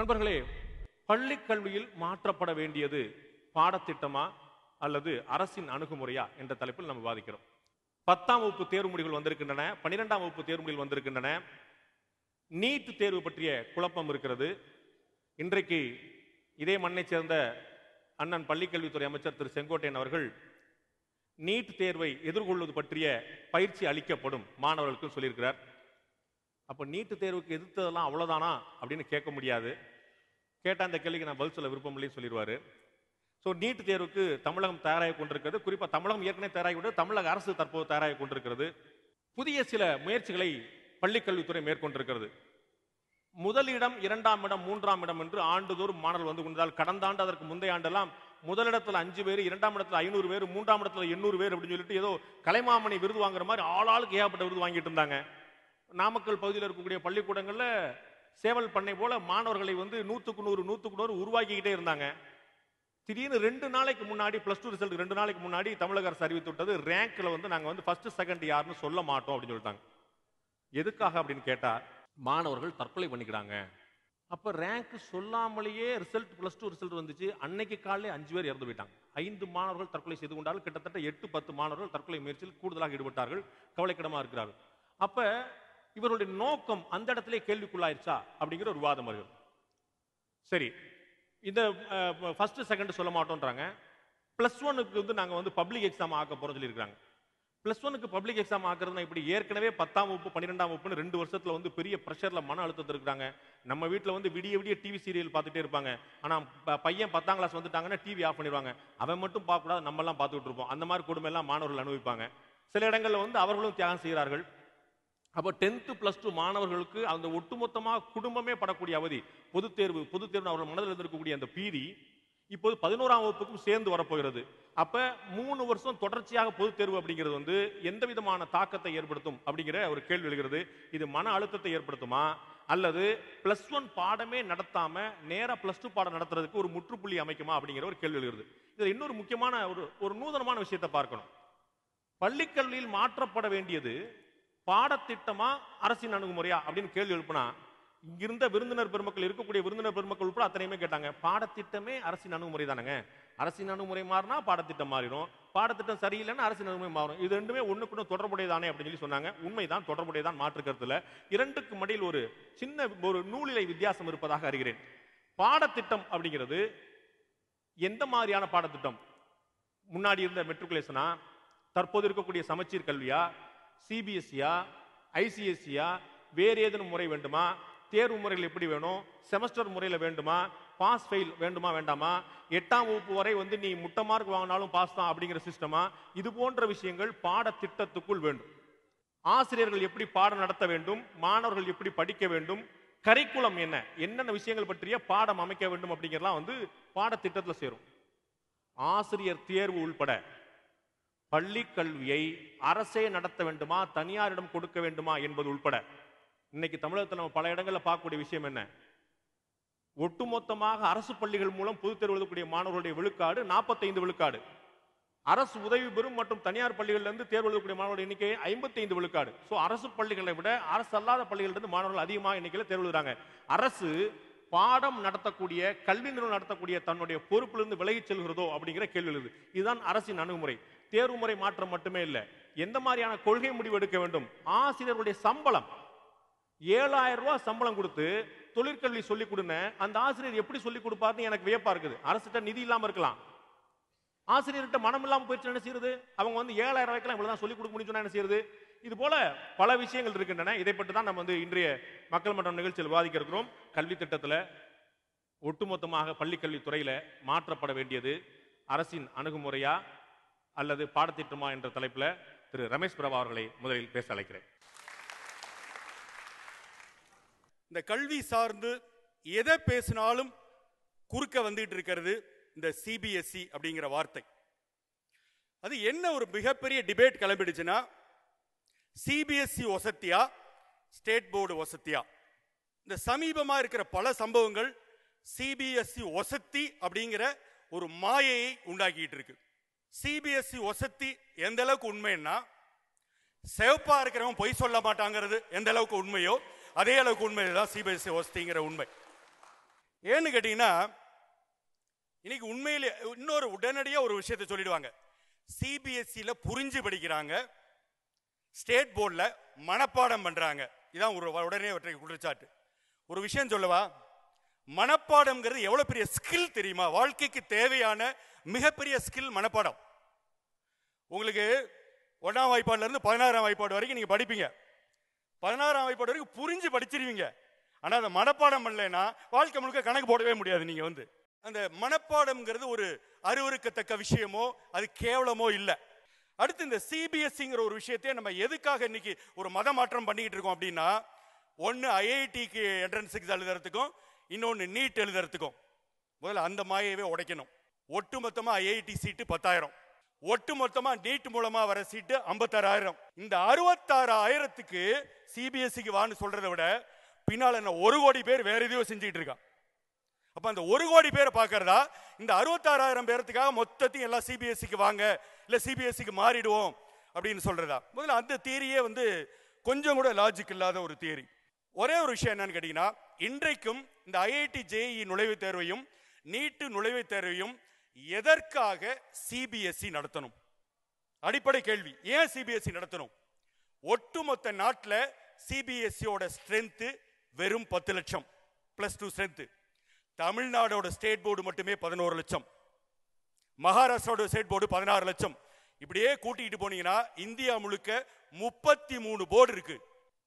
நண்பர்களே, பள்ளி கல்வியில் மாற்றப்பட வேண்டியது பாடத்திட்டமா அல்லது அரசின் அணுகுமுறையா என்ற தலைப்பில் நம்ம விவாதிக்கிறோம். 10ஆம் வகுப்பு தேர்வு முடிவுகள் வந்திருக்கின்றன, 12ஆம் வகுப்பு தேர்வு முடிவுகள் வந்திருக்கின்றன. நீட் தேர்வு பற்றிய குழப்பம் இருக்கிறது. இன்றைக்கு இதே மண்ணைச் சேர்ந்த அண்ணன் பள்ளிக்கல்வித்துறை அமைச்சர் திரு செங்கோட்டையன் அவர்கள் நீட் தேர்வை எதிர்கொள்வது பற்றிய பயிற்சி அளிக்கப்படும் மாணவர்களுக்கு சொல்லியிருக்கிறார். அப்ப நீட் தேர்வுக்கு எதிர்த்ததெல்லாம் அவ்வளவுதானா அப்படின்னு கேட்க முடியாது. கேட்ட அந்த கேள்விக்கு நான் பதில் சொல்ல விருப்பம் இல்லைன்னு சொல்லிடுவாரு. ஸோ நீட் தேர்வுக்கு தமிழகம் தயாராகி கொண்டிருக்கிறது. குறிப்பாக தமிழகம் ஏற்கனவே தயாராகி கொண்டு, தமிழக அரசு தற்போது தயாராகி கொண்டிருக்கிறது. புதிய சில முயற்சிகளை பள்ளிக்கல்வித்துறை மேற்கொண்டிருக்கிறது. முதலிடம், 2ஆம் இடம், 3ஆம் இடம் என்று ஆண்டுதோறும் மாணவர்கள் வந்து கொண்டால், கடந்த ஆண்டு அதற்கு முந்தைய ஆண்டெல்லாம் முதலிடத்தில் 5 பேர், 2ஆம் இடத்துல 500 பேர், 3ஆம் இடத்துல 800 பேர் அப்படின்னு சொல்லிட்டு ஏதோ கலைமாமணி விருது வாங்குற மாதிரி ஆளாளுக்கு ஏகப்பட்ட விருது வாங்கிட்டு இருந்தாங்க. நாமக்கல் பகுதியில் இருக்கக்கூடிய பள்ளிக்கூடங்கள்ல சேவல் பண்ணை போல மாணவர்களை வந்து 100க்கு 100 உருவாக்கிக்கிட்டே இருந்தாங்க. திடீர்னு 2 நாளைக்கு முன்னாடி +2 ரிசல்ட் 2 நாளைக்கு முன்னாடி தமிழக அரசு அறிவித்து விட்டது, ரேங்க்ல வந்து நாங்க வந்து ஃபர்ஸ்ட் செகண்ட் யாருன்னு சொல்ல மாட்டோம் அப்படின்னு சொல்லிட்டாங்க. எதுக்காக அப்படின்னு கேட்டா, மாணவர்கள் தற்கொலை பண்ணிக்கிறாங்க. அப்ப ரேங்க் சொல்லாமலேயே ரிசல்ட் +2 ரிசல்ட் வந்துச்சு. அன்னைக்கு காலையிலே 5 பேர் இறந்து போயிட்டாங்க. 5 மாணவர்கள் தற்கொலை செய்து கொண்டார்கள். கிட்டத்தட்ட 8-10 மாணவர்கள் தற்கொலை முயற்சியில் கூடுதலாக ஈடுபட்டார்கள். கவலைக்கிடமா இருக்கிறார்கள். அப்ப இவருடைய நோக்கம் அந்த இடத்திலே கேள்விக்குள்ளாயிருச்சா அப்படிங்கிற ஒரு விவாதம் வருகிறது. சரி, இந்த ஃபர்ஸ்ட் செகண்ட் சொல்ல மாட்டோம்ன்றாங்க. +1க்கு வந்து நாங்க வந்து பப்ளிக் எக்ஸாம் ஆக்க போறோம் சொல்லியிருக்காங்க. +1க்கு பப்ளிக் எக்ஸாம் ஆக்குறதுனா இப்படி ஏற்கனவே 10ஆம் வகுப்பு 12ஆம் வகுப்புன்னு 2 வருஷத்துல வந்து பெரிய பிரஷர்ல மன அழுத்தத்தில் இருக்காங்க. நம்ம வீட்டுல வந்து விடிய விடிய டிவி சீரியல் பார்த்துட்டே இருப்பாங்க. ஆனா பையன் 10ஆம் கிளாஸ் வந்துட்டாங்கன்னா டிவி ஆஃப் பண்ணிடுவாங்க. அவன் மட்டும் பார்க்க கூடாது, நம்ம எல்லாம் பார்த்துட்டு இருப்போம். அந்த மாதிரி கொடுமை எல்லாம் மாணவர்கள் அனுபவிப்பாங்க. சில இடங்கள்ல வந்து அவர்களும் தியாகம் செய்கிறார்கள். அப்ப 10th +2 மாணவர்களுக்கு அந்த ஒட்டுமொத்தமாக குடும்பமே படக்கூடிய அவதி, பொதுத் தேர்வு அவர்கள் மனதில் இருக்கக்கூடிய அந்த பீதி இப்போது 11ஆம் வகுப்புக்கும் சேர்ந்து வரப்போகிறது. அப்ப 3 வருஷம் தொடர்ச்சியாக பொதுத் தேர்வு அப்படிங்கிறது வந்து எந்த விதமான தாக்கத்தை ஏற்படுத்தும் அப்படிங்கிற ஒரு கேள்வி எழுகிறது. இது மன அழுத்தத்தை ஏற்படுத்துமா அல்லது +1 பாடமே நடத்தாம நேரா +2 பாடம் நடத்துறதுக்கு ஒரு முற்றுப்புள்ளி அமைக்குமா அப்படிங்கிற ஒரு கேள்வி எழுகிறது. இதுல இன்னொரு முக்கியமான ஒரு நூதனமான விஷயத்தை பார்க்கணும். பள்ளிக்கல்வியில் மாற்றப்பட வேண்டியது பாடத்திட்டமா அரசின் அணுகுமுறையா அப்படின்னு கேள்வி எழுப்பினா, இங்கிருந்த விருந்தினர் பெருமக்கள், இருக்கக்கூடிய விருந்தினர் பெருமக்கள் உட்பட அத்தனையுமே கேட்டாங்க, பாடத்திட்டமே அரசின் அணுகுமுறை தானங்க, அரசின் அணுகுமுறை மாறினா பாடத்திட்டம் மாறிடும், பாடத்திட்டம் சரியில்லைன்னா அரசின் அணுகுமுறை மாறும், இது ரெண்டுமே ஒண்ணுக்கு தொடர்புடையதானே அப்படின்னு சொல்லி சொன்னாங்க. உண்மைதான், தொடர்புடையதான், மாற்று கருத்துல. இரண்டுக்கு மடியில் ஒரு சின்ன ஒரு நூலிலை வித்தியாசம் இருப்பதாக அறிகிறேன். பாடத்திட்டம் அப்படிங்கிறது எந்த மாதிரியான பாடத்திட்டம்? முன்னாடி இருந்த மெட்ரிகுலேஷனா, தற்போது இருக்கக்கூடிய சமச்சீர் கல்வியா, சிபிஎஸ்சியா, ஐசிஎஸ்சியா, வேறு ஏதேனும் முறை வேண்டுமா, தேர்வு முறைகள் எப்படி வேணும், செமஸ்டர் முறையில் வேண்டுமா, பாஸ் ஃபெயில் வேண்டுமா வேண்டாமா, 8ஆம் வகுப்பு வரை வந்து நீ முட்டை மார்க் வாங்கினாலும் பாஸ் தான் அப்படிங்கிற சிஸ்டமா, இது போன்ற விஷயங்கள் பாடத்திட்டத்துக்குள் வேண்டும். ஆசிரியர்கள் எப்படி பாடம் நடத்த வேண்டும், மாணவர்கள் எப்படி படிக்க வேண்டும், கரிக்குலம் என்னென்ன விஷயங்கள் பற்றிய பாடம் அமைக்க வேண்டும் அப்படிங்கிறலாம் வந்து பாடத்திட்டத்தில் சேரும். ஆசிரியர் தேர்வு உள்பட பள்ளி கல்வியை அரசே நடத்த வேண்டுமா, தனியாரிடம் கொடுக்க வேண்டுமா என்பது உள்பட இன்னைக்கு தமிழகத்தில் நம்ம பல இடங்களில் பார்க்கக்கூடிய விஷயம் என்ன? ஒட்டுமொத்தமாக அரசு பள்ளிகள் மூலம் பொதுத் தேர்வு எழுதக்கூடிய மாணவர்களுடைய விழுக்காடு 45 விழுக்காடு. அரசு உதவி பெறும் மற்றும் தனியார் பள்ளிகளில் இருந்து தேர்வு எழுதக்கூடிய மாணவர்களுடைய எண்ணிக்கை 55 விழுக்காடு. ஸோ அரசு பள்ளிகளை விட அரசு அல்லாத பள்ளிகளிலிருந்து மாணவர்கள் அதிகமாக எண்ணிக்கையில் தேர்வு எழுதுறாங்க. அரசு பாடம் நடத்தக்கூடிய, கல்வி நிறுவனம் நடத்தக்கூடிய தன்னுடைய பொறுப்பிலிருந்து விலகிச் செல்கிறதோ அப்படிங்கிற கேள்வி எழுது. இதுதான் அரசின் அணுகுமுறை. தேர்வு முறை மாற்றம் மட்டுமே இல்லை, எந்த மாதிரியான கொள்கை முடிவு எடுக்க வேண்டும்? ஆசிரியர்களுடைய சம்பளம் 7000 ரூபாய் சம்பளம் கொடுத்து தொழிற்கல்வி சொல்லிக் கொடுங்க, அந்த ஆசிரியர் எப்படி சொல்லிக் கொடுப்பாருன்னு எனக்கு வியப்பா இருக்குது. அரசுகிட்ட நிதி இல்லாம இருக்கலாம், ஆசிரியர்கிட்ட மனம் இல்லாம போயிடுச்சு, என்ன செய்யறது? அவங்க வந்து 7000 ரூபாய்க்கு இவ்வளவுதான் சொல்லிக் கொடுக்க முடியும், என்ன செய்யறது? இது போல பல விஷயங்கள் இருக்கின்றன. இதை பற்றி தான் நம்ம வந்து இன்றைய மக்கள் மன்றம் நிகழ்ச்சியில் விவாதிக்க இருக்கிறோம். கல்வி திட்டத்தில் ஒட்டுமொத்தமாக பள்ளிக்கல்வி துறையில மாற்றப்பட வேண்டியது அரசின் அணுகுமுறையா அல்லது பாடத்திட்டமா என்ற தலைப்பில் திரு ரமேஷ் பிரபா அவர்களை முதலில் பேச அழைக்கிறேன். இந்த கல்வி சார்ந்து எதை பேசினாலும் குறுக்க வந்துட்டு இருக்கிறது இந்த சிபிஎஸ்இ அப்படிங்கிற வார்த்தை. அது என்ன ஒரு மிகப்பெரிய டிபேட் கிளம்பிடுச்சுன்னா, சிபிஎஸ்இ வசத்தியா ஸ்டேட் போர்டு வசத்தியா? இந்த சமீபமா இருக்கிற பல சம்பவங்கள் சிபிஎஸ்இ வசத்தி அப்படிங்கிற ஒரு மாயையை உண்டாக்கிட்டு இருக்கு. சிபிஎஸ்இ வசத்தி எந்த அளவுக்கு உண்மைன்னா, சிவப்பா இருக்கிறவன் பொய் சொல்ல மாட்டாங்கிறது எந்த அளவுக்கு உண்மையோ அதே அளவுக்கு உண்மைதான் சிபிஎஸ்இ வசதிங்கிற உண்மை. ஏன்னு கேட்டீங்கன்னா, இன்னைக்கு உண்மையிலே இன்னொரு உடனடியா ஒரு விஷயத்தை சொல்லிடுவாங்க. சிபிஎஸ்சியில புரிஞ்சு படிக்கிறாங்க, ஸ்டேட் போர்ட்ல மனப்பாடம் பண்றாங்க. இதான் ஒரு உடனே குற்றச்சாட்டு. ஒரு விஷயம் சொல்லவா, மனப்பாடம்ங்கிறது எவ்வளவு பெரிய ஸ்கில் தெரியுமா? வாழ்க்கைக்கு தேவையான மிகப்பெரிய ஸ்கில் மனப்பாடம். உங்களுக்கு 1ஆம் வாய்ப்பாடுல இருந்து 16ஆம் வாய்ப்பாடு வரைக்கும் நீங்க படிப்பீங்க. 16ஆம் வாய்ப்பாடு வரைக்கும் புரிஞ்சு படிச்சிருவீங்க. ஆனா அதை மனப்பாடம் பண்ணலைன்னா வாழ்க்கை முழுக்க கணக்கு போடவே முடியாது. நீங்க அந்த மனப்பாடம்ங்கிறது ஒரு அருவருக்கத்தக்க விஷயமோ அது கேவலமோ இல்லை. அடுத்து இந்த சிபிஎஸ்சிங்கிற ஒரு விஷயத்தையே நம்ம எதுக்காக இன்னைக்கு ஒரு மத மாற்றம் பண்ணிக்கிட்டு இருக்கோம் அப்படின்னா, ஒன்னு ஐஐடிக்கு என்ட்ரன்ஸ் எக்ஸாம் எழுதுறதுக்கும், இன்னொன்னு நீட் எழுதுறதுக்கும். முதல்ல அந்த மாயவே உடைக்கணும். ஒட்டு மொத்தமா ஐஐடி சீட்டு 10,000, ஒட்டு மொத்தமா நீட் மூலமா வர சீட்டு 56,000. இந்த 66,000க்கு சிபிஎஸ்சிக்கு வான்னு சொல்றதை விட பின்னால என்ன 1 கோடி பேர் வேற எதையோ செஞ்சுட்டு இருக்கான். அப்ப அந்த 1 கோடி பேரை பார்க்கறதா இந்த 66,000 பேரத்துக்காக மொத்தத்தையும் எல்லாம் சிபிஎஸ்சிக்கு வாங்க, இல்ல சிபிஎஸ்சிக்கு மாறிடுவோம் அப்படின்னு சொல்றதா? முதல்ல அந்த தியரியே கொஞ்சம் கூட லாஜிக் இல்லாத ஒரு தியரி. ஒரே ஒரு விஷயம் என்னன்னு கேட்டீங்கன்னா, இன்றைக்கும் இந்த ஐஐடி ஜேஇ நுழைவுத் தேர்வையும் நீட்டு நுழைவுத் தேர்வையும் எதற்காக சிபிஎஸ்சி நடத்தணும்? அடிப்படை கேள்வி. ஏன் சிபிஎஸ்சி நடத்தணும்? ஒட்டுமொத்த நாட்டில் சிபிஎஸ்சியோட ஸ்ட்ரென்த் வெறும் 10 லட்சம் +2 ஸ்ட்ரென்த். தமிழ்நாடோட ஸ்டேட் போர்டு மட்டுமே 11 லட்சம், மகாராஷ்டிராவோட ஸ்டேட் போர்டு 16 லட்சம். இப்படியே கூட்டிட்டு போனீங்கன்னா இந்தியா முழுக்க 33 போர்டு இருக்கு.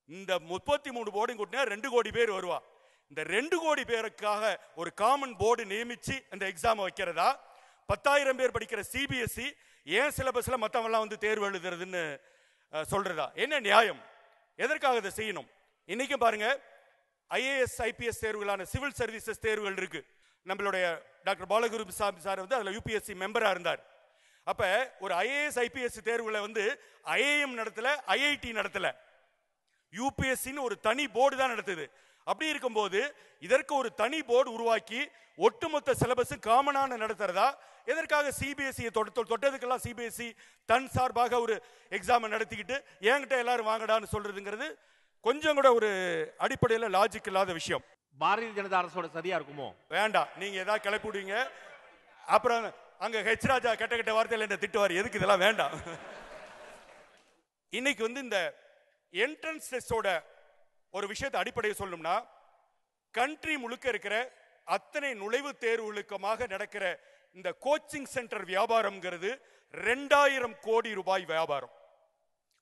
இந்த 33 போர்டு கூட்டினா 2 கோடி பேர் வருவா. இந்த 2 கோடி பேருக்காக ஒரு காமன் போர்டு நியமிச்சு அந்த எக்ஸாம் வைக்கிறதா? 10,000 பேர் படிக்கிற சிபிஎஸ்சி ஏன் சிலபஸ்ல மத்தவெல்லாம் தேர்வு எழுதுறதுன்னு சொல்றதா? என்ன நியாயம்? எதற்காக இதை செய்யணும்? இன்னைக்கும் பாருங்க, ஐஏஎஸ் ஐபிஎஸ் தேர்வுகளான சிவில் சர்வீசஸ் தேர்வுகள் இருக்கு. நம்மளுடைய டாக்டர் பாலகுரு சாமி சார் அதுல யூபிஎஸ்சி மெம்பரா இருந்தார். அப்ப ஒரு ஐஏஎஸ் ஐபிஎஸ் தேர்வுகளை ஐஏஎம் நடத்தல, ஐஐடி நடத்தல, யூபிஎஸ்சின்னு ஒரு தனி போர்டு தான் நடத்துது. அப்படி இருக்கும்போது இதற்கு ஒரு தனி போர்டு உருவாக்கி ஒட்டுமொத்த சிலபஸ் காமனான நடத்துறதா? எதற்காக சிபிஎஸ்சி தொட்டதுக்கெல்லாம் சிபிஎஸ்சி தன் சார்பாக ஒரு எக்ஸாம் நடத்திக்கிட்டு என்கிட்ட எல்லாரும் வாங்கடான்னு சொல்றதுங்கிறது கொஞ்சம் கூட ஒரு அடிப்படையில் லாஜிக் இல்லாத விஷயம். பாரதிய ஜனதா அரசோட சரியா இருக்குமோ? வேண்டாம், நீங்க ஏதாவது கிளப்பிடுவீங்க, அப்புறம் அங்க ஹெச் ராஜா கெட்ட கெட்ட வார்த்தையில் என்ன திட்டுவார். எதுக்கு இதெல்லாம் வேண்டாம். இன்னைக்கு இந்த என்ட்ரன்ஸ் டெஸ்டோட ஒரு விஷயத்தை அடிப்படையை சொல்லணும்னா, கண்ட்ரி முழுக்க இருக்கிற அத்தனை நுழைவுத் தேர்வுகளுக்குமாக நடக்கிற இந்த கோச்சிங் சென்டர் வியாபாரம்ங்கிறது 2000 கோடி ரூபாய் வியாபாரம்.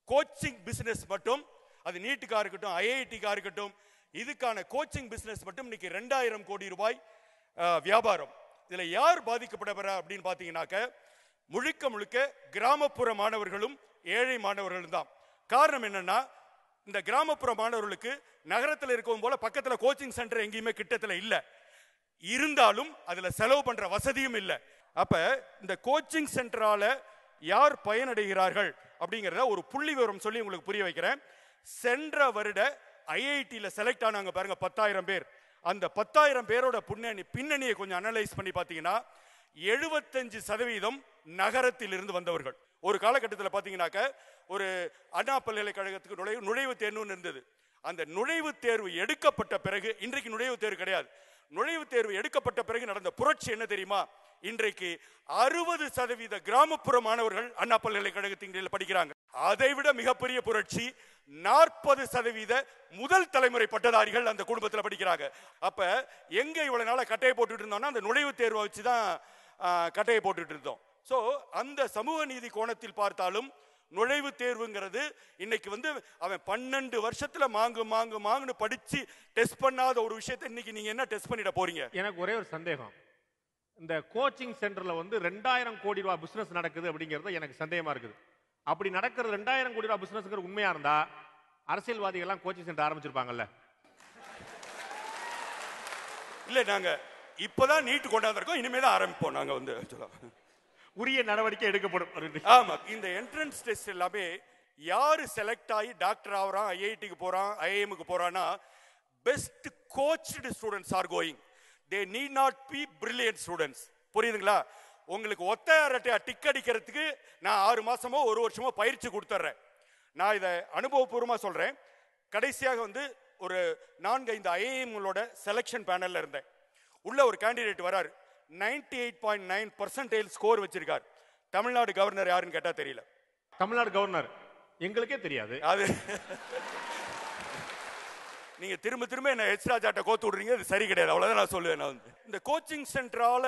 கோச்சிங் பிசினஸ் மட்டும், அது நீட்டுக்கா இருக்கட்டும், ஐஐடிக்கா இருக்கட்டும், இதுக்கான கோச்சிங் பிசினஸ் மட்டும் இன்னைக்கு 2000 கோடி ரூபாய் வியாபாரம். இதுல யார் பாதிக்கப்படுறா அப்படின்னு பாத்தீங்கன்னாக்க, முழுக்க முழுக்க கிராமப்புற மாணவர்களும் ஏழை மாணவர்களும் தான். காரணம் என்னன்னா, இந்த கிராமப்புற மாணவர்களுக்கு நகரத்தில் இருக்கும் போல பக்கத்துல கோச்சிங் சென்டர் எங்கேயுமே கிட்டத்துல இல்ல, இருந்தாலும் அதுல செலவு பண்ற வசதியும் இல்லை. அப்ப இந்த கோச்சிங் சென்டரால யார் பயனடைகிறார்கள் அப்படிங்கிறத ஒரு புள்ளி விவரம் சொல்லி உங்களுக்கு புரிய வைக்கிறேன். சென்ற வருட ஐஐடியில் செலக்ட் ஆனாங்க பாருங்க 10,000 பேர். அந்த 10,000 பேரோட பின்னணியை கொஞ்சம் அனலைஸ் பண்ணி பார்த்தீங்கன்னா 75% நகரத்தில் இருந்து வந்தவர்கள். ஒரு காலகட்டத்தில் பார்த்தீங்கன்னாக்க ஒரு அண்ணா பல்கலைக்கழகத்துக்கு நுழைவுத் தேர்வுன்னு இருந்தது. அந்த நுழைவுத் தேர்வு எடுக்கப்பட்ட பிறகு, இன்றைக்கு நுழைவுத் தேர்வு கிடையாது, நுழைவுத் தேர்வு எடுக்கப்பட்ட பிறகு நடந்த புரட்சி என்ன தெரியுமா? இன்றைக்கு 60% கிராமப்புற மாணவர்கள் அண்ணா பல்கலைக்கழகத்தின் படிக்கிறாங்க. அதை விட மிகப்பெரிய புரட்சி, 40% முதல் தலைமுறை பட்டதாரிகள் அந்த குடும்பத்தில் படிக்கிறாங்க. அப்ப எங்க இவ்வளவு நாள கட்டையை போட்டுட்டு இருந்தோம்னா அந்த நுழைவுத் தேர்வை வச்சுதான் கட்டையை போட்டுட்டு இருந்தோம். சோ அந்த சமூக நீதி கோணத்தில் பார்த்தாலும் நுழைவுத் தேர்வுங்கிறது இன்னைக்கு அவன் 12 வருஷத்துல மாங்குன்னு படிச்சு டெஸ்ட் பண்ணாத ஒரு விஷயத்தை இன்னைக்கு நீங்க என்ன டெஸ்ட் பண்ணிட போறீங்க? எனக்கு ஒரே ஒரு சந்தேகம். இந்த கோச்சிங் சென்டர்ல 2000 கோடி ரூபாய் பிசினஸ் நடக்குது அப்படிங்கிறது எனக்கு சந்தேகமா இருக்குது. அப்படி நடக்கிறது 2000 கோடி ரூபாய் பிசினஸ் உண்மையா இருந்தா அரசியல்வாதிகள் எல்லாம் கோச்சிங் சென்டர் ஆரம்பிச்சிருப்பாங்கல்ல? இல்ல, நாங்க இப்பதான் நீட் கொண்டாந்துருக்கோம், இனிமேதான் ஆரம்பிப்போம். நாங்க உரிய நடவடிக்கை எடுக்கப்படும். ஆமா, இந்த என்ட்ரன்ஸ் டெஸ்ட் எல்லாமே யாரு செலக்ட் ஆகி டாக்டர் ஆகுறான், ஐஐடிக்கு போறான், ஐஐஎம்க்கு போறான்னா, best coached students are going. they need not be brilliant students. புரியுதுங்களா? உங்களுக்கு ஒத்தையாரட்டையா டிக் அடிக்கிறதுக்கு நான் 6 மாசமோ 1 வருஷமோ பயிற்சி கொடுத்துறேன். நான் இதை அனுபவபூர்வமா சொல்றேன். கடைசியாக ஒரு 4-5 ஐஏஎம்களோட செலக்ஷன் பேனல்ல இருந்தேன். உள்ள ஒரு கேண்டிடேட் வராரு, 98.9% ஸ்கோர் வச்சிருக்கார். தமிழ்நாடு கவர்னர் யாருன்னு கேட்டா தெரியல. தமிழ்நாடு கவர்னர் எங்களுக்கே தெரியாது. அது நீங்க திரும்ப திரும்ப என்ன எச் ராஜாட்ட கோத்து விடுறீங்க, அது சரி கிடையாது. அவ்வளவுதான் நான் சொல்லுவேன். நான் வந்து இந்த கோச்சிங் சென்டரால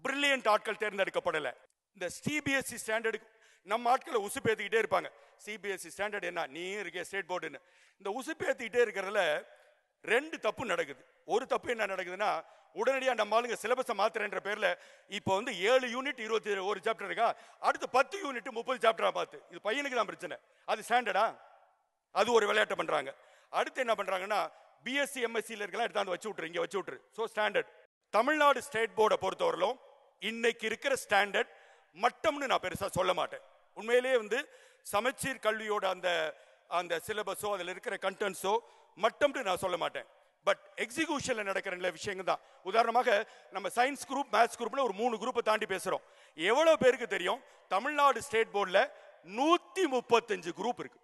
பிரில்லியன்ட் ஆட்கள் தேர்ந்தெடுக்கப்படல. இந்த சிபிஎஸ்இ ஸ்டாண்டர்டுக்கு நம்ம ஆட்களை உசுப்பேத்திக்கிட்டே இருப்பாங்க. சிபிஎஸ்இ ஸ்டாண்டர்ட் என்ன, நீ இருக்க ஸ்டேட் போர்டுன்னு. இந்த உசுப்பேத்திக்கிட்டே இருக்கிறதுல ரெண்டு தப்பு நடக்குது. ஒரு தப்பு என்ன நடக்குதுன்னா, உடனடியாக நம்ம ஆளுங்க சிலபஸை மாத்துறன்ற பேர்ல இப்போ வந்து 7 யூனிட் 21 சாப்டர் இருக்கா, அடுத்து 10 யூனிட் 30 சாப்டரா பார்த்து, இது பையனுக்கு தான் பிரச்சனை. அது ஸ்டாண்டர்டா? அது ஒரு விளையாட்டை பண்றாங்க. அடுத்து என்ன பண்றாங்கன்னா, பிஎஸ்சி எம்எஸ்சியில் இருக்கலாம் எடுத்தாந்து வச்சு விட்டுரு, இங்க வச்சு விட்டுரு. ஸோ ஸ்டாண்டர்ட் தமிழ்நாடு ஸ்டேட் போர்டை பொறுத்தவரையிலும் இன்னைக்கு இருக்கிற ஸ்டாண்டர்ட் மட்டம்னு நான் பெருசா சொல்ல மாட்டேன். உண்மையிலேயே வந்து சமச்சீர் கல்வியோட அந்த அந்த சிலபஸோ அதில் இருக்கிற கண்டென்ட்ஸோ மட்டம்னு நான் சொல்ல மாட்டேன். பட் எக்ஸிகியூஷன்ல நடக்கிற விஷயங்கள் தான். உதாரணமாக நம்ம சயின்ஸ் குரூப், மேத்ஸ் குரூப்ல ஒரு 3 குரூப்பை தாண்டி பேசுறோம். எவ்வளவு பேருக்கு தெரியும் தமிழ்நாடு ஸ்டேட் போர்டில் 135 குரூப் இருக்கு.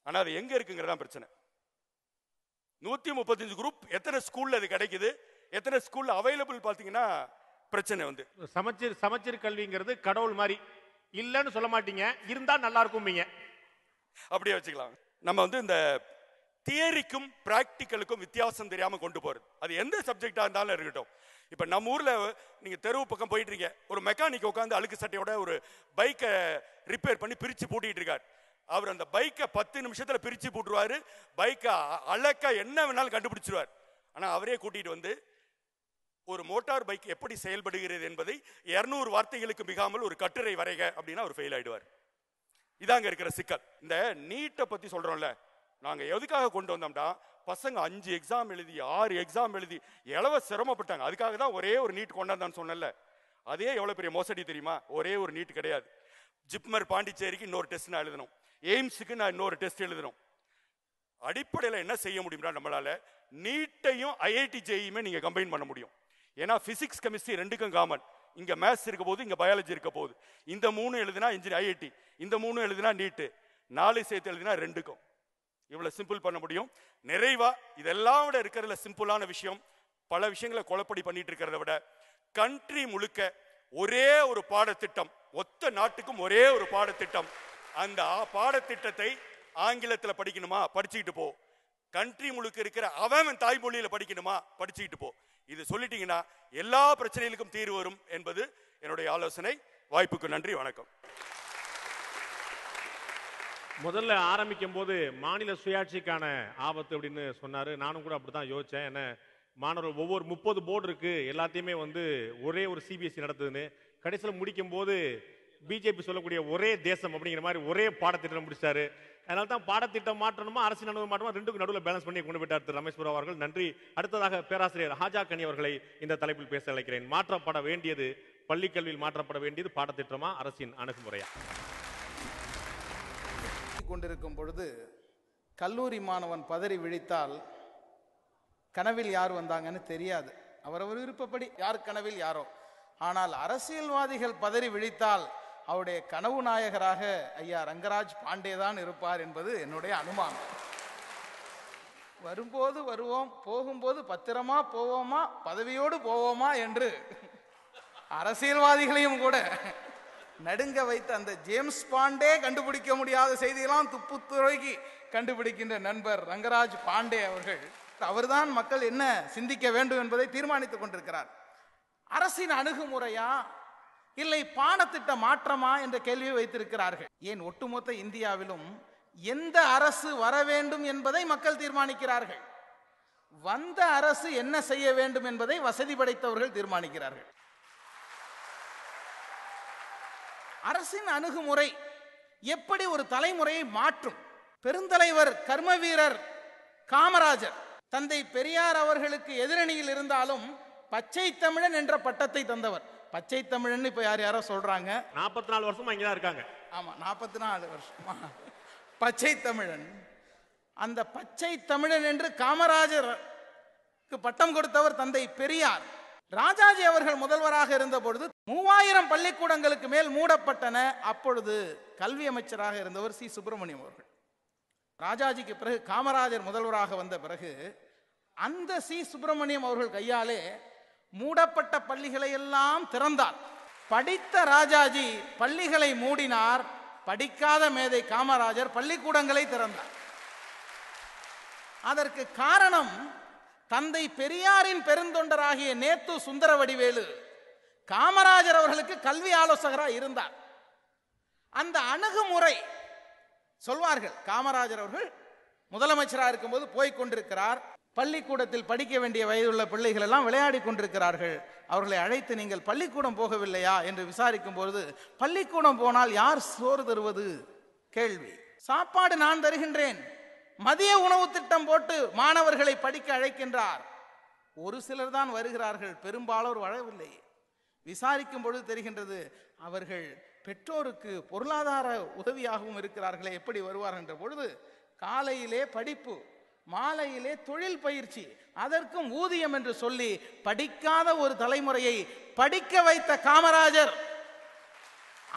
ஆனா அது எங்க இருக்குங்கிறதா பிரச்சனை. 135 குரூப் எத்தனை ஸ்கூல்ல அது கிடைக்குது, எத்தனை ஸ்கூல்ல அவைலபிள் பாத்தீங்கன்னா பிரச்சனை வந்து. சமச்சீர் கல்விங்கிறது கடவுள் மாதிரி இல்லன்னு சொல்ல மாட்டீங்க, இருந்தா நல்லா இருக்கும்பீங்க. அப்படியே வச்சுக்கலாம். நம்ம வந்து இந்த தியரிக்கும் பிராக்டிக்கலுக்கும் வித்தியாசம் தெரியாம கொண்டு போறது, அது எந்த சப்ஜெக்டா இருந்தாலும் இருக்கட்டும். இப்ப நம்ம ஊர்ல நீங்க தெருவு பக்கம் போயிட்டு இருக்கீங்க, ஒரு மெக்கானிக் உட்காந்து அழுக்கு சட்டையோட ஒரு பைக்கை ரிப்பேர் பண்ணி பிரிச்சு பூட்டிட்டு இருக்காரு. அவர் அந்த பைக்கை 10 நிமிஷத்துல பிரிச்சு போட்டுருவாரு, பைக்கை அழக்கா என்ன வேணாலும் கண்டுபிடிச்சிருவார். ஆனா அவரே கூட்டிட்டு வந்து ஒரு மோட்டார் பைக் எப்படி செயல்படுகிறது என்பதை 200 வார்த்தைகளுக்கு மிகாமல் ஒரு கட்டுரை வரைக அப்படின்னா அவர் ஃபெயில் ஆயிடுவார். இதாங்க இருக்கிற சிக்கல். இந்த நீட்டை பத்தி சொல்றோம்ல, நாங்க எதுக்காக கொண்டு வந்தோம்னா, பசங்க 5 எக்ஸாம் எழுதி 6 எக்ஸாம் எழுதி எவ்வளவு சிரமப்பட்டாங்க. அதுக்காக தான் ஒரே ஒரு நீட் கொண்டாந்தான்னு சொன்னல. அதே எவ்வளவு பெரிய மோசடி தெரியுமா? ஒரே ஒரு நீட் கிடையாது. ஜிப்மர் பாண்டிச்சேரிக்கு இன்னொரு டெஸ்ட் நான் எழுதணும், எய்ம்ஸுக்கு நான் இன்னொரு டெஸ்ட் எழுதணும். அடிப்படையில் என்ன செய்ய முடியும்னா, நம்மளால நீட்டையும் ஐஐடி ஜேஇயுமே நீங்க கம்பைன் பண்ண முடியும். ஏன்னா பிசிக்ஸ் கெமிஸ்ட்ரி ரெண்டுக்கும் காமன். இங்க மேத்ஸ் இருக்க போது, இங்க பயாலஜி இருக்க போகுது. இந்த 3 எழுதினா இன்ஜினியர் ஐஐடி, இந்த 3 எழுதினா நீட்டு, 4 சேர்த்து எழுதினா 2க்கும். இவ்வளவு சிம்பிள் பண்ண முடியும். நிறைவா இதெல்லாம் விட இருக்கிறதுல சிம்பிளான விஷயம், பல விஷயங்களை குழப்படி பண்ணிட்டு இருக்கிறத விட கண்ட்ரி முழுக்க ஒரே ஒரு பாடத்திட்டம், ஒத்த நாட்டுக்கும் ஒரே ஒரு பாடத்திட்டம். அந்த பாடத்திட்டத்தை ஆங்கிலத்தில் படிக்கணுமா, படிச்சுக்கிட்டு போ. கண்ட்ரி முழுக்க இருக்கிற அவன் தாய்மொழியில படிக்கணுமா, படிச்சுக்கிட்டு போ. இது சொல்லிட்டீங்கன்னா எல்லா பிரச்சனைகளுக்கும் தீர்வு வரும் என்பது என்னுடைய ஆலோசனை. வாய்ப்புக்கு நன்றி, வணக்கம். முதல்ல ஆரம்பிக்கும் போது மாநில சுயாட்சிக்கான ஆபத்து அப்படின்னு சொன்னாரு. நானும் கூட அப்படித்தான் யோசிச்சேன். என்ன மாணவர்கள் ஒவ்வொரு 30 போர்டு இருக்கு, எல்லாத்தையுமே வந்து ஒரே ஒரு சிபிஎஸ்சி நடத்துதுன்னு. கடைசியில் முடிக்கும் போது பிஜேபி சொல்லக்கூடிய ஒரே தேசம் அப்படிங்கிற மாதிரி ஒரே பாடத்திட்டம் முடிச்சாரு. அதனால தான் பாடத்திட்டம் மாற்றணுமா அரசின் அனுமதி மாற்றணுமா ரெண்டுக்கும் நடுவில் பேலன்ஸ் பண்ணி கொண்டு போயிட்டார் திரு ரமேஸ்வரராவ் அவர்கள். நன்றி. அடுத்ததாக பேராசிரியர் ஹாஜா கனி அவர்களை இந்த தலைப்பில் பேச அழைக்கிறேன். மாற்றப்பட வேண்டியது பள்ளிக்கல்வியில் மாற்றப்பட வேண்டியது பாடத்திட்டமா அரசின் அணுகுமுறையா? கொண்டிருக்கும் பொழுது கல்லூரி மாணவன் பதறி விழித்தால் கனவில் யார் வந்தாங்கன்னு தெரியாது, அவரவர் விருப்பப்படி யார் கனவில் யாரோ. ஆனால் அரசியல்வாதிகள் பதறி விழித்தால் அவருடைய கனவு நாயகராக ஐயா ரங்கராஜ் பாண்டே தான் இருப்பார் என்பது என்னுடைய அனுமானம். வரும்போது வருவோம், போகும்போது பத்திரமா போவோமா, பதவியோடு போவோமா என்று அரசியல்வாதிகளையும் கூட நடுங்க வைத்த அந்த ஜேம்ஸ் பாண்டே கண்டுபிடிக்க முடியாத செய்தியெல்லாம் துப்புத்துறைக்கு கண்டுபிடிக்கின்ற நண்பர் ரங்கராஜ் பாண்டே அவர்கள், அவர்தான் மக்கள் என்ன சிந்திக்க வேண்டும் என்பதை தீர்மானித்துக் கொண்டிருக்கிறார். அரசின் அணுகுமுறையா இல்லை பாடத்திட்ட மாற்றமா என்ற கேள்வியை வைத்திருக்கிறார்கள். ஏன் ஒட்டுமொத்த இந்தியாவிலும் எந்த அரசு வர வேண்டும் என்பதை மக்கள் தீர்மானிக்கிறார்கள். வந்த அரசு என்ன செய்ய வேண்டும் என்பதை வசதி படைத்தவர்கள் தீர்மானிக்கிறார்கள். அரசின் அணுகுமுறை எப்படி ஒரு தலைமுறையை மாற்றும்? பெருந்தலைவர் கர்ம வீரர் காமராஜர் தந்தை பெரியார் அவர்களுக்கு எதிரணியில் இருந்தாலும் பச்சை தமிழன் என்ற பட்டத்தை தந்தவர். பச்சை தமிழன் இப்ப யாரோ சொல்றாங்க. 44 வருஷமா இங்கதான் இருக்காங்க. ஆமா, 44 வருஷமா பச்சை தமிழன். அந்த பச்சை தமிழன் என்று காமராஜருக்கு பட்டம் கொடுத்தவர் தந்தை பெரியார். ராஜாஜி அவர்கள் முதல்வராக இருந்த பொழுது 3000 பள்ளிக்கூடங்களுக்கு மேல் மூடப்பட்டன. அப்பொழுது கல்வி அமைச்சராக இருந்தவர் சி சுப்பிரமணியம் அவர்கள். ராஜாஜிக்கு பிறகு காமராஜர் முதல்வராக வந்த பிறகு அந்த சி சுப்பிரமணியம் அவர்கள் கையாலே மூடப்பட்ட பள்ளிகளை எல்லாம் திறந்தார். படித்த ராஜாஜி பள்ளிகளை மூடினார், படிக்காத மேதை காமராஜர் பள்ளிக்கூடங்களை திறந்தார். அதற்கு காரணம் தந்தை பெரியாரின் பெருந்தொண்டராகிய நேத்து சுந்தரவடிவேலு காமராஜர் அவர்களுக்கு கல்வி ஆலோசகராக இருந்தார். அந்த அணுகுமுறை சொல்வார்கள், காமராஜர் அவர்கள் முதலமைச்சராக இருக்கும்போது போய்கொண்டிருக்கிறார், பள்ளிக்கூடத்தில் படிக்க வேண்டிய வயதுள்ள பிள்ளைகள் எல்லாம் விளையாடி கொண்டிருக்கிறார்கள், அவர்களை அழைத்து நீங்கள் பள்ளிக்கூடம் போகவில்லையா என்று விசாரிக்கும் பொழுது, பள்ளிக்கூடம் போனால் யார் சோறு தருவது கேள்வி, சாப்பாடு நான் தருகின்றேன், மதிய உணவு திட்டம் போட்டு மாணவர்களை படிக்க அழைக்கின்றார். ஒரு சிலர் தான் வருகிறார்கள், பெரும்பாலோர் வரவில்லை. விசாரிக்கும் பொழுது தெரிகின்றது அவர்கள் பெற்றோருக்கு பொருளாதார உதவியாகவும் இருக்கிறார்களே, எப்படி வருவார் என்ற பொழுது காலையிலே படிப்பு, மாலையிலே தொழில் பயிற்சி, அதற்கும் ஊதியம் என்று சொல்லி படிக்காத ஒரு தலைமுறையை படிக்க வைத்த காமராஜர்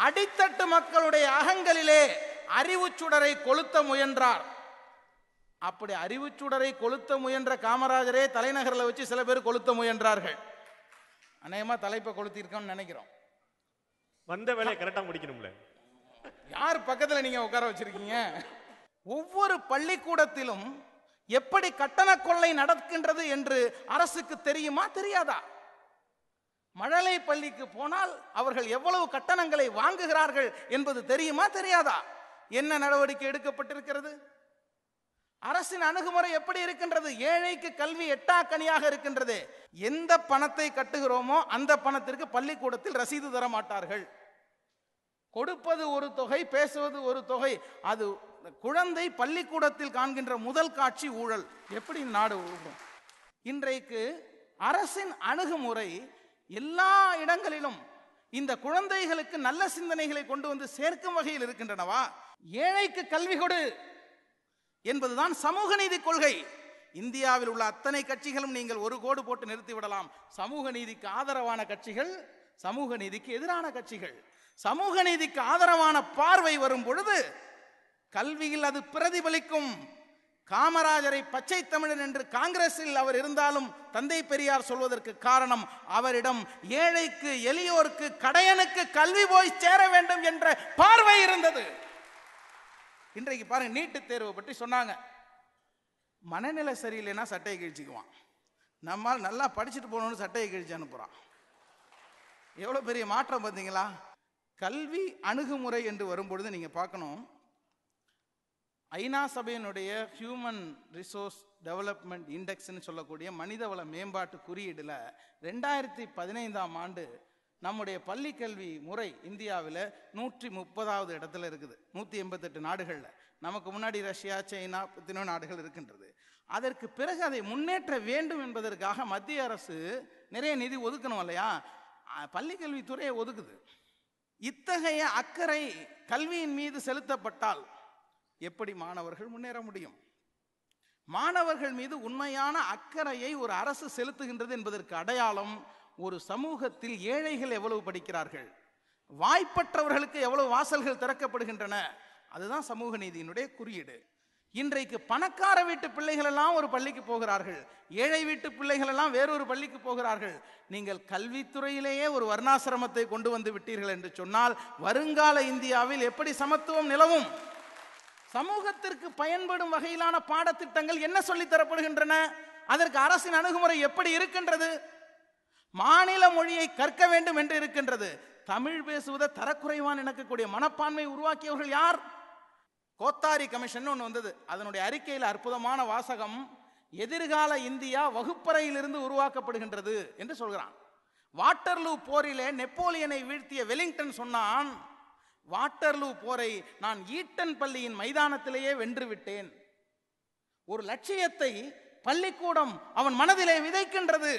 அடித்தட்டு மக்களுடைய அகங்களிலே அறிவு சுடரை கொளுத்த முயன்றார். அப்படி அறிவு சுடரை கொளுத்த முயன்ற காமராஜரே தலைநகரில் வச்சு சில பேர் கொளுத்த முயன்றார்கள். அநேகமா தலைப்பை கொளுத்திருக்கோம்னு நினைக்கிறோம். வந்த வேலையை கரெக்டா முடிக்கணும்ல. யார் பக்கத்துல நீங்க உட்கார வச்சிருக்கீங்க? ஒவ்வொரு பள்ளிக்கூடத்திலும் எப்படி கட்டண கொள்ளை நடக்கின்றது என்று அரசுக்கு தெரியுமா தெரியாதா? மழலை பள்ளிக்கு போனால் அவர்கள் எவ்வளவு கட்டணங்களை வாங்குகிறார்கள் என்பது தெரியுமா தெரியாதா? என்ன நடவடிக்கை எடுக்கப்பட்டிருக்கிறது? அரசின் அணுகுமுறை எப்படி இருக்கின்றது? ஏழைக்கு கல்வி எட்டாக்கனியாக இருக்கின்றது. எந்த பணத்தை கட்டுகிறோமோ அந்த பணத்திற்கு பள்ளிக்கூடத்தில் ரசீது தர மாட்டார்கள். கொடுப்பது ஒரு தொகை, பேசுவது ஒரு தொகை. அது குழந்தை பள்ளிக்கூடத்தில் காண்கின்ற முதல் காட்சி ஊழல். எப்படி நாடு ஊழும்? இன்றைக்கு அரசின் அணுகுமுறை எல்லா இடங்களிலும் இந்த குழந்தைகளுக்கு நல்ல சிந்தனைகளை கொண்டு வந்து சேர்க்கும் வகையில் இருக்கின்றனவா? ஏழைக்கு கல்வி கொடு என்பதுதான் சமூக நீதி கொள்கை. இந்தியாவில் உள்ள அத்தனை கட்சிகளும் நீங்கள் ஒரு கோடு போட்டு நிறுத்திவிடலாம். சமூக நீதிக்கு ஆதரவான கட்சிகள், சமூக நீதிக்கு எதிரான கட்சிகள். சமூக நீதிக்கு ஆதரவான பார்வை வரும் பொழுது கல்வியில் அது பிரதிபலிக்கும். காமராஜரை பச்சை தமிழன் என்று காங்கிரஸில் அவர் இருந்தாலும் தந்தை பெரியார் சொல்வதற்கு காரணம் அவரிடம் ஏழைக்கு, எளியோருக்கு, கடையனுக்கு கல்வி போய் சேர வேண்டும் என்ற பார்வை இருந்தது. இன்றைக்கு பாருங்க, நீட்டு தேர்வை பற்றி சொன்னாங்க. மனநிலை சரியில்லைன்னா சட்டையை கிழிச்சிக்குவான். நம்மால் நல்லா படிச்சுட்டு போகணும்னு சட்டையை கிழிச்சு அனுப்புறான். எவ்வளவு பெரிய மாற்றம் பார்த்தீங்களா? கல்வி அணுகுமுறை என்று வரும்பொழுது நீங்க பார்க்கணும், ஐநா சபையினுடைய ஹியூமன் ரிசோர்ஸ் டெவலப்மெண்ட் இண்டெக்ஸ்ன்னு சொல்லக்கூடிய மனிதவள மேம்பாட்டு குறியீடுல 2015ஆம் ஆண்டு நம்முடைய பள்ளி கல்வி முறை இந்தியாவில் 130வது இடத்துல இருக்குது. 188 நாடுகள்ல. நமக்கு முன்னாடி ரஷ்யா, சைனா, 11 நாடுகள் இருக்கின்றது. அதற்கு பிறகு அதை முன்னேற்ற வேண்டும் என்பதற்காக மத்திய அரசு நிறைய நிதி ஒதுக்கணும் இல்லையா? பள்ளி கல்வித்துறையை ஒதுக்குது. இத்தகைய அக்கறை கல்வியின் மீது செலுத்தப்பட்டால் எப்படி மாணவர்கள் முன்னேற முடியும்? மாணவர்கள் மீது உண்மையான அக்கறையை ஒரு அரசு செலுத்துகின்றது என்பதற்கு அடையாளம் ஒரு சமூகத்தில் ஏழைகள் எவ்வளவு படிக்கிறார்கள், வாய்ப்பற்றவர்களுக்கு எவ்வளவு வாசல்கள் திறக்கப்படுகின்றன. அதுதான் சமூக நீதியினுடைய குறியீடு. இன்றைக்கு பணக்கார வீட்டு பிள்ளைகள் எல்லாம் ஒரு பள்ளிக்கு போகிறார்கள், ஏழை வீட்டு பிள்ளைகள் எல்லாம் வேறொரு பள்ளிக்கு போகிறார்கள். நீங்கள் கல்வித்துறையிலேயே ஒரு வர்ணாசிரமத்தை கொண்டு வந்து விட்டீர்கள் என்று சொன்னால் வருங்கால இந்தியாவில் எப்படி சமத்துவம் நிலவும்? சமூகத்திற்கு பயன்படும் வகையிலான பாடத்திட்டங்கள் என்ன சொல்லி தரப்படுகின்றன? அதற்கு அரசின் அணுகுமுறை எப்படி இருக்கின்றது? மாநில மொழியை கற்க வேண்டும் என்று இருக்கின்றது. தமிழ் பேசுவதை தரக்குறைவான் நினைக்கக்கூடிய மனப்பான்மை உருவாக்கியவர்கள் யார்? கோத்தாரி கமிஷன் ஒன்று வந்தது. அதனுடைய அறிக்கையில் அற்புதமான வாசகம், எதிர்கால இந்தியா வகுப்பறையிலிருந்து உருவாக்கப்படுகின்றது என்று சொல்கிறான். வாட்டர்லூ போரிலே நெப்போலியனை வீழ்த்திய வெலிங்டன் சொன்னான், வாட்டர்லூ போரை நான் ஈட்டன் பள்ளியின் மைதானத்திலேயே வென்று விட்டேன். ஒரு லட்சியத்தை பள்ளிக்கூடம் அவன் மனதிலே விதைக்கின்றது.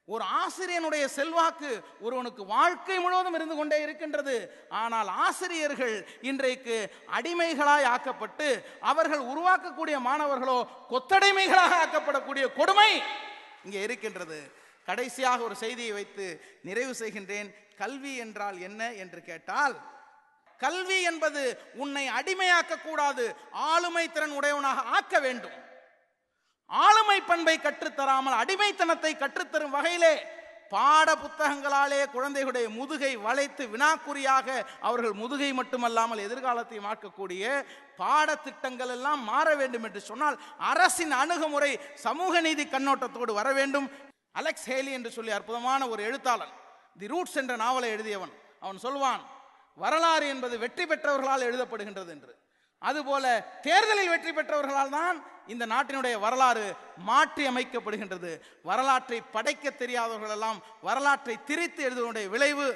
ஒரு ஆசிரியனுடைய செல்வாக்கு ஒருவனுக்கு வாழ்க்கை முழுவதும் இருந்து கொண்டே இருக்கின்றது. ஆனால் ஆசிரியர்கள் இன்றைக்கு அடிமைகளாய் ஆக்கப்பட்டு அவர்கள் உருவாக்கக்கூடிய மாணவர்களோ கொத்தடிமைகளாக ஆக்கப்படக்கூடிய கொடுமை இங்கே இருக்கின்றது. கடைசியாக ஒரு செய்தியை வைத்து நிறைவு செய்கின்றேன். கல்வி என்றால் என்ன என்று கேட்டால், கல்வி என்பது உன்னை அடிமையாக்க கூடாது, ஆளுமை திறன் உடையவனாக ஆக்க வேண்டும். ஆளுமை பண்பை கற்றுத்தராமல் அடிமைத்தனத்தை கற்றுத்தரும் வகையிலே பாட புத்தகங்களாலே குழந்தைகளுடைய முதுகை வளைத்து வினாக்குறியாக அவர்கள் முதுகை மட்டுமல்லாமல் எதிர்காலத்தை மாற்றக்கூடிய பாடத்திட்டங்கள் எல்லாம் மாற வேண்டும் என்று சொன்னால் அரசின் அணுகுமுறை சமூக நீதி கண்ணோட்டத்தோடு வர வேண்டும். அலெக்ஸ் ஹேலி என்று சொல்லி அற்புதமான ஒரு எழுத்தாளன், தி ரூட்ஸ் என்ற நாவலை எழுதியவன், அவன் சொல்வான், வரலாறு என்பது வெற்றி பெற்றவர்களால் எழுதப்படுகின்றது என்று. அதுபோல தேர்தலில் வெற்றி பெற்றவர்களால் தான் இந்த நாட்டினுடைய வரலாறு மாற்றி அமைக்கப்படுகின்றது. வரலாற்றை படைக்க தெரியாதவர்கள் எல்லாம் வரலாற்றை திரித்து எழுதுவதனுடைய விளைவு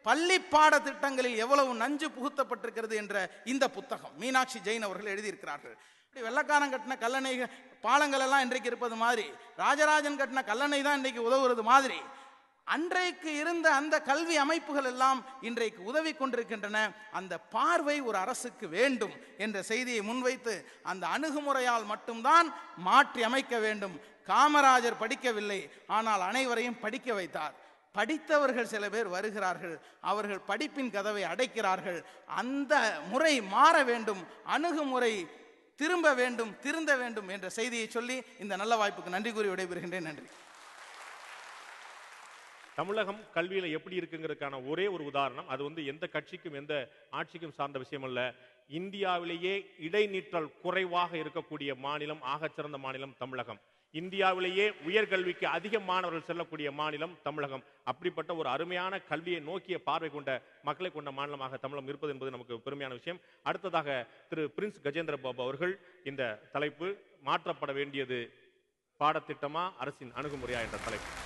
பள்ளி பாட திட்டங்களில் எவ்வளவு நஞ்சு புகுத்தப்பட்டிருக்கிறது என்ற இந்த புத்தகம் மீனாட்சி ஜெயின் அவர்கள் எழுதியிருக்கிறார்கள். வெள்ளக்காரன் கட்டின கல்லணை பாலங்கள் எல்லாம் இன்றைக்கு இருப்பது மாதிரி, ராஜராஜன் கட்டின கல்லணை தான் இன்றைக்கு உதவுறது மாதிரி, அன்றைக்கு இருந்த அந்த கல்வி அமைப்புகள் எல்லாம் இன்றைக்கு உதவி கொண்டிருக்கின்றன. அந்த பார்வை ஒரு அரசுக்கு வேண்டும் என்ற செய்தியை முன்வைத்து அந்த அணுகுமுறையால் மட்டும்தான் மாற்றி அமைக்க வேண்டும். காமராஜர் படிக்கவில்லை, ஆனால் அனைவரையும் படிக்க வைத்தார். படித்தவர்கள் சில பேர் வருகிறார்கள், அவர்கள் படிப்பின் கதவை அடைக்கிறார்கள். அந்த முறை மாற வேண்டும், அணுகுமுறை திரும்ப வேண்டும், திருந்த வேண்டும் என்ற செய்தியை சொல்லி இந்த நல்ல வாய்ப்புக்கு நன்றி கூறி விடைபெறுகின்றேன். நன்றி. தமிழகம் கல்வியில எப்படி இருக்குங்கிறதுக்கான ஒரே ஒரு உதாரணம், அது எந்த கட்சிக்கும் எந்த ஆட்சிக்கும் சார்ந்த விஷயம் அல்ல. இந்தியாவிலேயே இடைநிற்றல் குறைவாக இருக்கக்கூடிய மாநிலம், ஆகச்சிறந்த மாநிலம் தமிழகம். இந்தியாவிலேயே உயர்கல்விக்கு அதிக மாணவர்கள் செல்லக்கூடிய மாநிலம் தமிழகம். அப்படிப்பட்ட ஒரு அருமையான கல்வியை நோக்கிய பார்வை கொண்ட மக்களை கொண்ட மாநிலமாக தமிழகம் இருப்பது என்பது நமக்கு பெருமையான விஷயம். அடுத்ததாக திரு பிரின்ஸ் கஜேந்திர பாபு அவர்கள் இந்த தலைப்பு மாற்றப்பட வேண்டியது பாடத்திட்டமா அரசின் அணுகுமுறையா என்ற தலைப்பு.